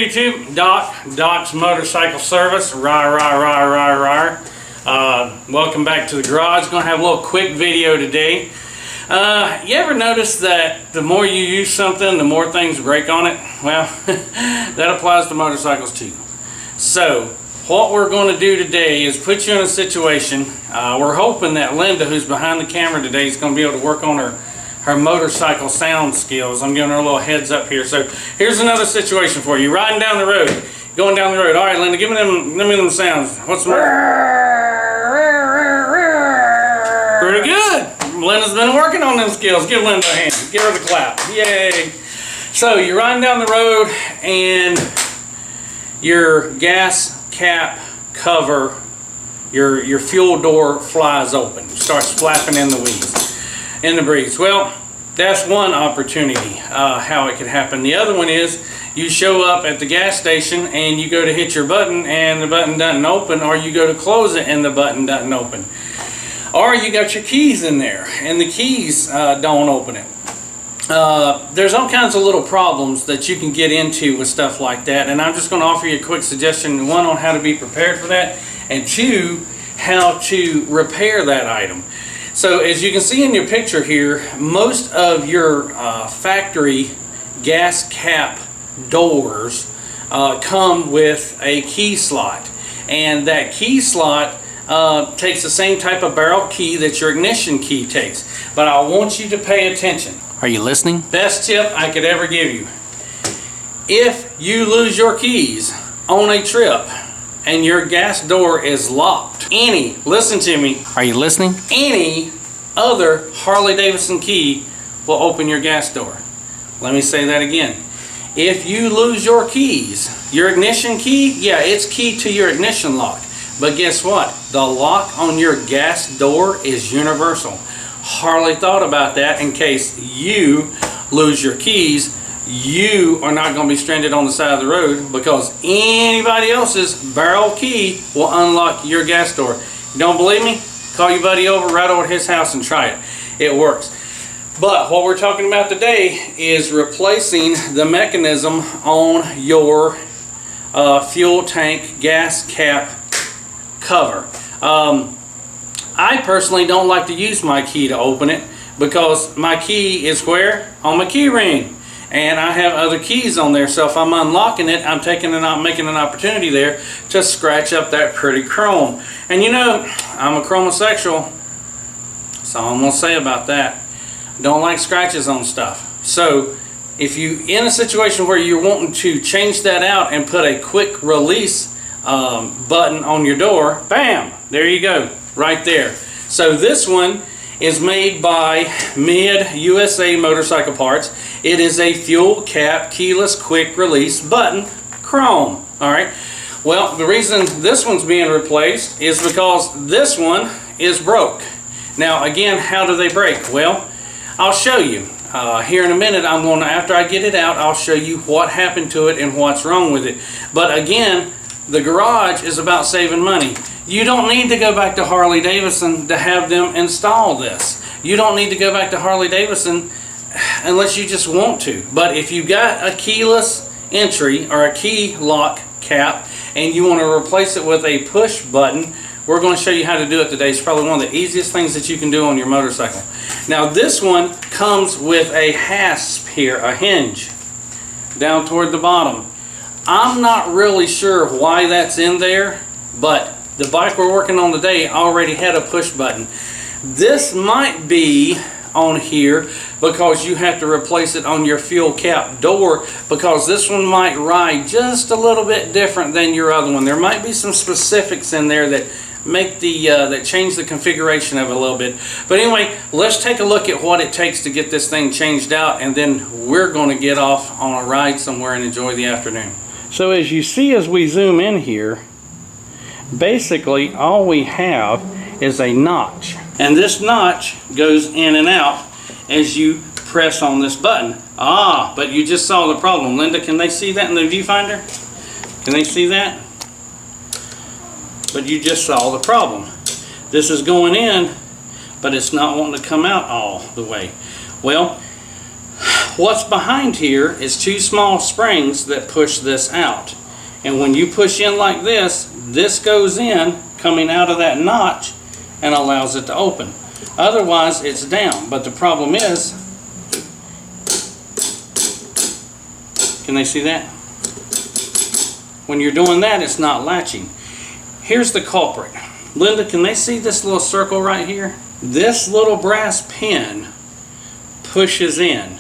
YouTube? Doc's Motorcycle Service. Rawr. Welcome back to the garage. Gonna have a little quick video today. You ever notice that the more you use something, the more things break on it? Well, that applies to motorcycles too. So, what we're going to do today is put you in a situation. We're hoping that Linda, who's behind the camera today, is going to be able to work on her motorcycle sound skills. I'm giving her a little heads up here. So here's another situation for you. Riding down the road, going down the road. All right, Linda, give me them sounds. What's the Pretty good. Linda's been working on them skills. Give Linda a hand. Give her the clap. Yay. So you're riding down the road and your gas cap cover, your fuel door flies open. Starts flapping in the breeze. Well, that's one opportunity how it could happen. The other one is you show up at the gas station and you go to hit your button and the button doesn't open, or you go to close it and the button doesn't open. Or you got your keys in there and the keys don't open it. There's all kinds of little problems that you can get into with stuff like that, and I'm just going to offer you a quick suggestion. One, on how to be prepared for that, and two, how to repair that item. So as you can see in your picture here, most of your factory gas cap doors come with a key slot, and that key slot takes the same type of barrel key that your ignition key takes. But I want you to pay attention. Are you listening? Best tip I could ever give you. If you lose your keys on a trip and your gas door is locked, listen to me. Are you listening? Any other Harley-Davidson key will open your gas door. Let me say that again. If you lose your keys, your ignition key, yeah, it's key to your ignition lock. But guess what? The lock on your gas door is universal. Harley thought about that in case you lose your keys. You are not going to be stranded on the side of the road because anybody else's barrel key will unlock your gas door. You don't believe me? Call your buddy over, right over to his house and try it. It works. But what we're talking about today is replacing the mechanism on your fuel tank gas cap cover. I personally don't like to use my key to open it because my key is where? On my key ring. And I have other keys on there, so if I'm unlocking it, I'm making an opportunity there to scratch up that pretty chrome. And you know, I'm a chromosexual. That's all I'm going to say about that. Don't like scratches on stuff. So if you're in a situation where you're wanting to change that out and put a quick release button on your door, bam, there you go, right there. So this one is made by Mid USA Motorcycle Parts. It is a fuel cap keyless quick release button, chrome. All right. Well, the reason this one's being replaced is because this one is broke. Now, again, how do they break? Well, I'll show you here in a minute. After I get it out, I'll show you what happened to it and what's wrong with it. But again, the garage is about saving money. You don't need to go back to Harley-Davidson to have them install this. You don't need to go back to Harley-Davidson unless you just want to. But if you've got a keyless entry or a key lock cap and you want to replace it with a push button, we're going to show you how to do it today. It's probably one of the easiest things that you can do on your motorcycle. Now this one comes with a hasp here, a hinge down toward the bottom. I'm not really sure why that's in there, but the bike we're working on today already had a push button. This might be on here because you have to replace it on your fuel cap door, because this one might ride just a little bit different than your other one. There might be some specifics in there that make that change the configuration of it a little bit. But anyway, let's take a look at what it takes to get this thing changed out, and then we're going to get off on a ride somewhere and enjoy the afternoon. So as you see, as we zoom in here, basically all we have is a notch, and this notch goes in and out as you press on this button. But you just saw the problem. Linda, can they see that in the viewfinder? Can they see that? But you just saw the problem. This is going in, but it's not wanting to come out all the way. Well, What's behind here is two small springs that push this out. And when you push in like this, this goes in, coming out of that notch, and allows it to open. Otherwise, it's down. But the problem is, can they see that? When you're doing that, it's not latching. Here's the culprit. Linda, can they see this little circle right here? This little brass pin pushes in,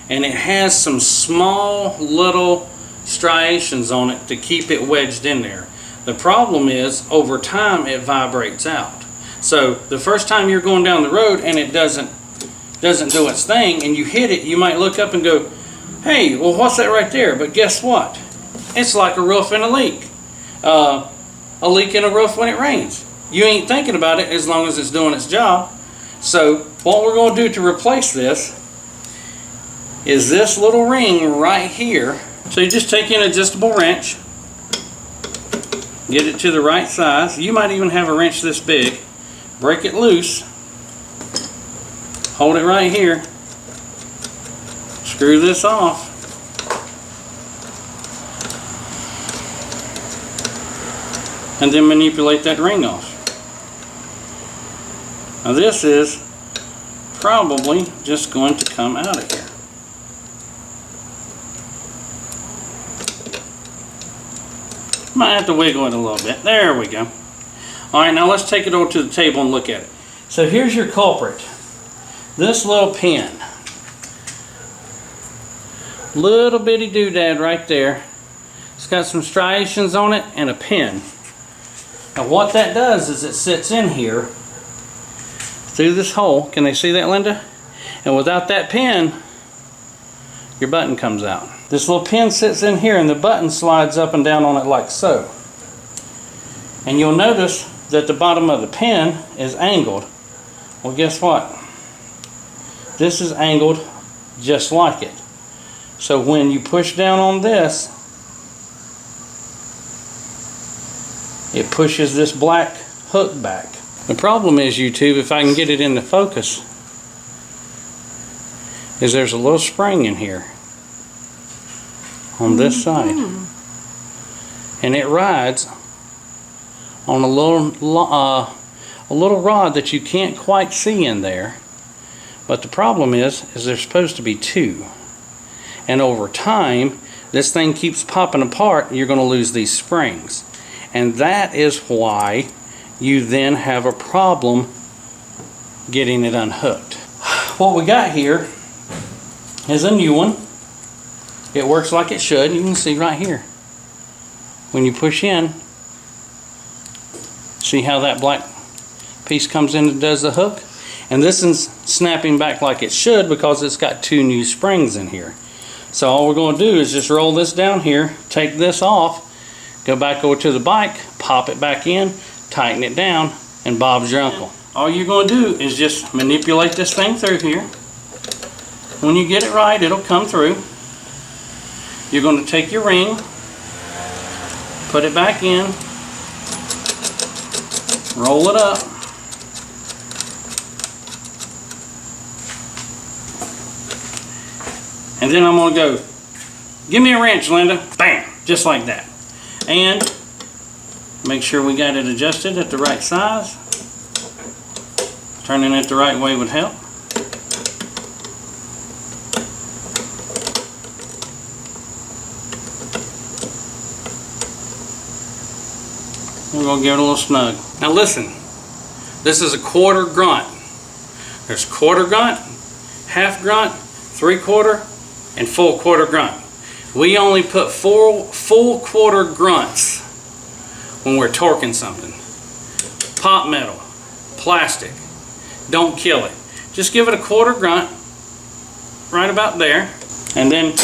and it has some small little striations on it to keep it wedged in there. The problem is, over time, it vibrates out. So the first time you're going down the road and it doesn't do its thing, and you hit it, you might look up and go, hey, well, what's that right there? But guess what? It's like a roof in a leak. A leak in a roof when it rains. You ain't thinking about it as long as it's doing its job. So what we're going to do to replace this is this little ring right here. So you just take an adjustable wrench, get it to the right size. You might even have a wrench this big. Break it loose, hold it right here, screw this off, and then manipulate that ring off. Now this is probably just going to come out of here. Might have to wiggle it a little bit. There we go. Alright, now let's take it over to the table and look at it. So here's your culprit. This little pin. Little bitty doodad right there. It's got some striations on it and a pin. Now what that does is it sits in here through this hole. Can they see that, Linda? And without that pin, your button comes out. This little pin sits in here and the button slides up and down on it like so. And you'll notice that the bottom of the pin is angled. Well, guess what? This is angled just like it. So when you push down on this, it pushes this black hook back. The problem is, YouTube, if I can get it into focus, is there's a little spring in here on this side. And it rides on a little rod that you can't quite see in there. But the problem is there's supposed to be two. And over time, this thing keeps popping apart, and you're going to lose these springs. And that is why you then have a problem getting it unhooked. What we got here is a new one. It works like it should. You can see right here. When you push in, see how that black piece comes in and does the hook? And this is snapping back like it should because it's got two new springs in here. So all we're going to do is just roll this down here, take this off, go back over to the bike, pop it back in, tighten it down, and Bob's your uncle. All you're going to do is just manipulate this thing through here. When you get it right, it'll come through. You're going to take your ring, put it back in, roll it up, and then I'm going to go, give me a wrench, Linda. Bam! Just like that. And make sure we got it adjusted at the right size. Turning it the right way would help. We're going to give it a little snug. Now listen, this is a quarter grunt. There's quarter grunt, half grunt, 3/4, and full quarter grunt. We only put full quarter grunts when we're torquing something. Pop metal, plastic, don't kill it. Just give it a quarter grunt, right about there, and then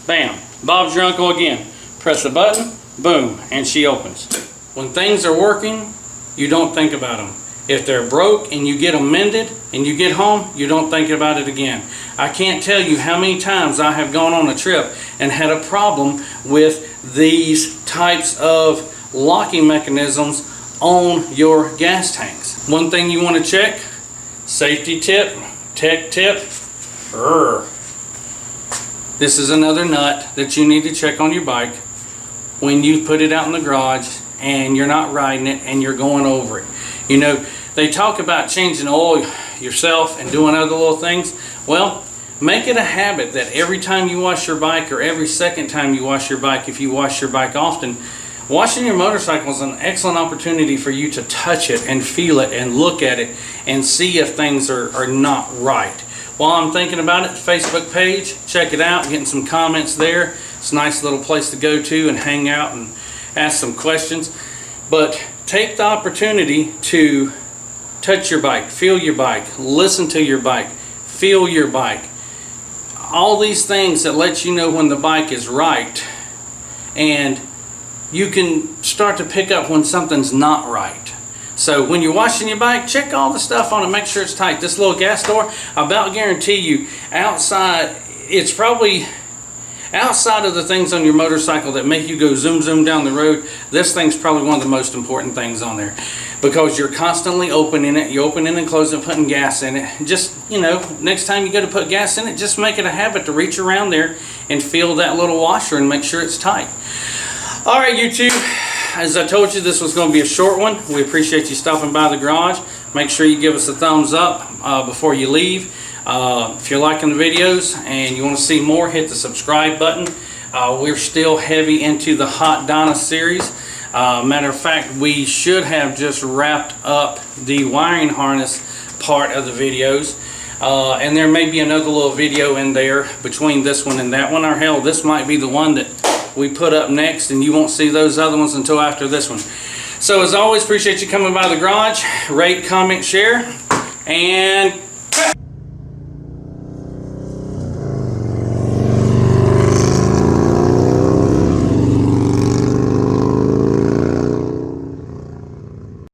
bam, Bob's your uncle again. Press the button, boom, and she opens. When things are working, you don't think about them. If they're broke and you get them mended and you get home, you don't think about it again. I can't tell you how many times I have gone on a trip and had a problem with these types of locking mechanisms on your gas tanks. One thing you want to check, safety tip, tech tip, This is another nut that you need to check on your bike when you put it out in the garage and you're not riding it and you're going over it. You know, they talk about changing oil yourself and doing other little things. Well, make it a habit that every time you wash your bike, or every second time you wash your bike, if you wash your bike often, washing your motorcycle is an excellent opportunity for you to touch it and feel it and look at it and see if things are not right. While I'm thinking about it, Facebook page, check it out, getting some comments there. It's a nice little place to go to and hang out and ask some questions. But take the opportunity to touch your bike, feel your bike, listen to your bike, feel your bike. All these things that let you know when the bike is right, and you can start to pick up when something's not right. So when you're washing your bike, check all the stuff on it, make sure it's tight. This little gas door, I about guarantee you, outside, it's probably outside of the things on your motorcycle that make you go zoom zoom down the road, this thing's probably one of the most important things on there, because you're constantly opening it, you open it and close it, putting gas in it. Just, you know, next time you go to put gas in it, just make it a habit to reach around there and feel that little washer and make sure it's tight. All right, YouTube, as I told you, this was going to be a short one. We appreciate you stopping by the garage. Make sure you give us a thumbs up before you leave. If you're liking the videos and you want to see more, hit the subscribe button. We're still heavy into the Hot Dyna series. Matter of fact, we should have just wrapped up the wiring harness part of the videos. And there may be another little video in there between this one and that one. Or hell, this might be the one that we put up next, and you won't see those other ones until after this one. So as always, appreciate you coming by the garage. Rate, comment, share, and